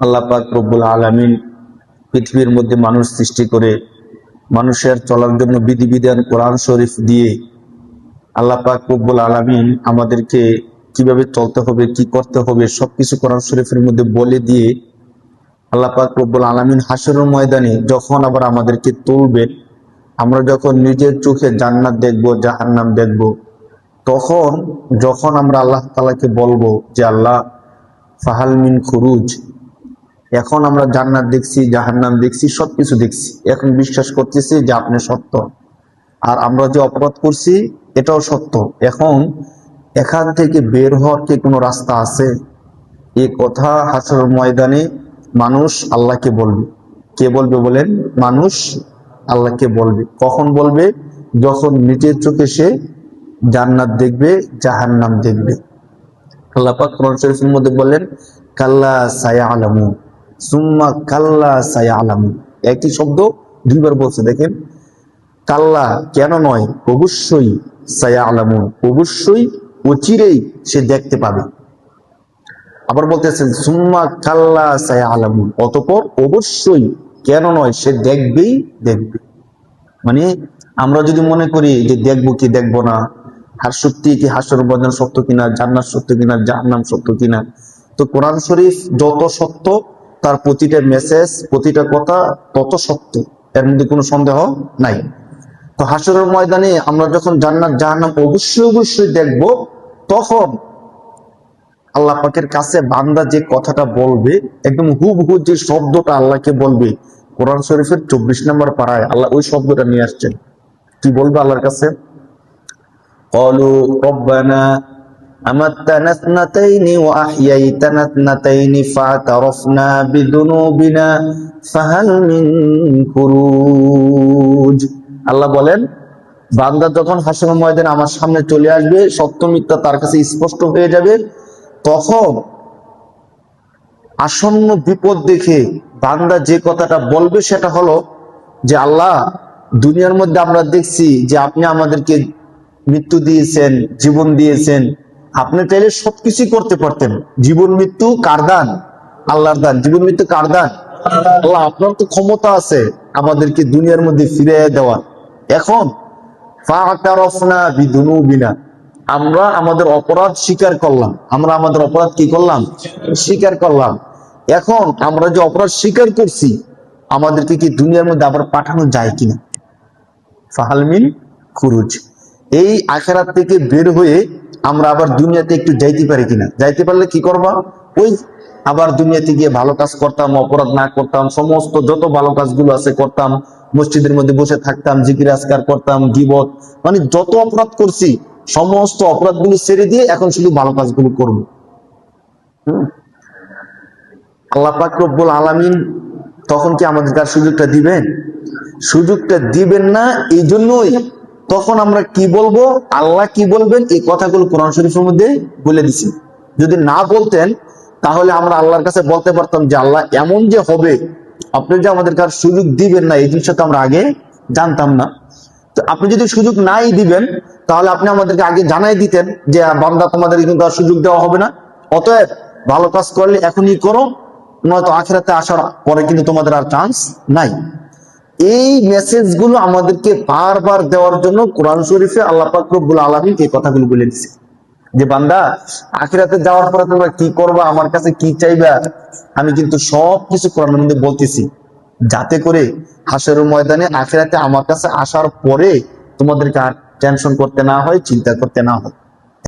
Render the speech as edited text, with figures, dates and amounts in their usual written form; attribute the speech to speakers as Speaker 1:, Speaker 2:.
Speaker 1: আল্লাহ পাক রব্বুল আলামিন পৃথিবীর মধ্যে মানুষ সৃষ্টি করে মানুষের চলার জন্য বিধিবিধান কোরআন শরীফ দিয়ে আল্লাহ পাক রব্বুল আলামিন আমাদেরকে কিভাবে চলতে হবে, কি করতে হবে সবকিছু কোরআন শরীফের মধ্যে বলে দিয়ে আল্লাহ পাক রব্বুল আলামিন হাশরের ময়দানে যখন আবার আমাদেরকে তুলবেন, আমরা যখন নিজের চোখে জান্নাত দেখব, জাহান্নাম দেখব, তখন যখন আমরা আল্লাহ তাআলাকে বলবো যে আল্লাহ ফাহাল মিন খুরুজ, এখন আমরা জান্নাত দেখছি, জাহান্নাম দেখছি, সবকিছু দেখছি, এখন বিশ্বাস করতেছি যে আপনি সত্য, আর আমরা যে অপরাধ করছি এটাও সত্য, এখন এখান থেকে বের হওয়ার কি কোনো রাস্তা আছে? এই কথা হাশরের ময়দানে মানুষ আল্লাহকে বলবে। কে বলবে বলেন? মানুষ আল্লাহকে বলবে। কখন বলবে? যখন নিজের চোখে সে জান্নাত দেখবে, জাহান্নাম দেখবে। আল্লাহ পাক কোরআন শরীফের মধ্যে বলেন কাল্লা সায়ালামুন, সুম্মা কাল্লা সায়ালামুন, একই শব্দ দুইবার বলছে। দেখেন, কাল্লা কেন নয়, অবশ্যই, সায়ালামুন অবশ্যই, অচিরেই সে দেখতে পাবে। আবার বলতেছেন সুম্মা কাল্লা সায়ালামুন, অতঃপর অবশ্যই, কেন নয়, সে দেখবেই দেখবে। মানে আমরা যদি মনে করি যে দেখবো কি দেখবো না, আর সত্যি কি হাসর বদন সত্য কিনা, জান্নাত সত্য কিনা, জাহান্নাম সত্য কিনা, তো কোরআন শরীফ যত সত্য তার প্রতিটা মেসেজ, প্রতিটা কথা তত সত্য, এর মধ্যে কোনো সন্দেহ নাই। তো হাসরের ময়দানে আমরা যখন জান্নাত জাহান্নাম অবশ্যই অবশ্যই দেখব, তখন আল্লাহ পাকের কাছে বান্দা যে কথাটা বলবে, একদম হুবহু যে শব্দটা আল্লাহকে বলবে, কোরআন শরীফের 24 নম্বর পারায় আল্লাহ ওই শব্দটা নিয়ে আসছেন। কি বলবে আল্লাহর কাছে? ক্বালু রব্বানা আমাত্তানা ইসনাতাইনি ওয়া আহইয়াইতানা ইসনাতাইনি ফা'তারাফনা বিযুনুবিনা ফাহাল মিন খুরুজ। আল্লাহ বলেন, বান্দা যখন হাসরের ময়দানে আমার সামনে চলে আসবে, সত্য মিথ্যা তার কাছে স্পষ্ট হয়ে যাবে, তখন আসন্ন বিপদ দেখে বান্দা যে কথাটা বলবে সেটা হলো যে আল্লাহ, দুনিয়ার মধ্যে আমরা দেখছি যে আপনি আমাদেরকে মৃত্যু দিয়েছেন, জীবন দিয়েছেন, আপনি চাইলে সবকিছু করতে পারতেন। জীবন মৃত্যু কার দান? আল্লাহর দান। জীবন মৃত্যু কার দান? আল্লাহ, আপনার তো ক্ষমতা আছে আমাদেরকে দুনিয়ার মধ্যে ফিরে দেওয়ার। এখন ফা'তারাফনা বিযুনুবিনা, আমরা আমাদের অপরাধ স্বীকার করলাম, আমরা আমাদের অপরাধ কি করলাম? স্বীকার করলাম। এখন আমরা যে অপরাধ স্বীকার করছি, আমাদেরকে কি দুনিয়ার মধ্যে আবার পাঠানো যায় কিনা? ফাহাল মিন খুরুজ, এই আখিরাত থেকে বের হয়ে আমরা আবার দুনিয়াতে একটু যাইতে পারি কিনা? যাইতে পারলে কি করবা? ওই আবার দুনিয়াতে গিয়ে ভালো কাজ করতাম, অপরাধ না করতাম, সমস্ত যত ভালো কাজগুলো আছে করতাম, মসজিদের মধ্যে বসে থাকতাম, জিকির আজকার করতাম, গীবত, মানে যত অপরাধ করছি সমস্ত অপরাধগুলো ছেড়ে দিয়ে এখন শুধু ভালো কাজগুলো করবো। আল্লাহ পাক রব্বুল আলামিন তখন কি আমাদের তার সুযোগটা দিবেন? সুযোগটা দিবেন না। এই জন্যই তখন আমরা কি বলবো, আল্লাহ কি বলবেন, এই কথাগুলো কোরআন শরীফের মধ্যে বলে দিছি। যদি না বলতেন তাহলে আমরা আল্লাহর কাছে বলতে পারতাম যে আল্লাহ, এমন যে হবে, আপনি যে আমাদের কার সুযোগ দিবেন না, এই জিনিসটা তো আমরা আগে জানতাম না। তো আপনি যদি সুযোগ নাই দিবেন, তাহলে আপনি আমাদেরকে আগে জানাই দিতেন যে বান্দা, তোমাদের কিন্তু আর সুযোগ দেওয়া হবে না, অতএব ভালো কাজ করলে এখনই করো, নয়তো আখিরাতে আসার পরে কিন্তু তোমাদের আর চান্স নাই। এই মেসেজগুলো আমাদেরকে বারবার দেওয়ার জন্য কোরআন শরীফে আল্লাহ পাক রব্বুল আলামিন এই কথাগুলো বলে দিয়েছে যে বান্দা, আখিরাতে যাওয়ার পরে তোমরা কি করবা, আমার কাছে কি চাইবা, আমি কিন্তু সবকিছু কোরআনের মধ্যে বলতেছি, যাতে করে হাশরের ময়দানে আখিরাতে আমার কাছে আসার পরে তোমাদেরকে আর টেনশন করতে না হয়, চিন্তা করতে না হয়।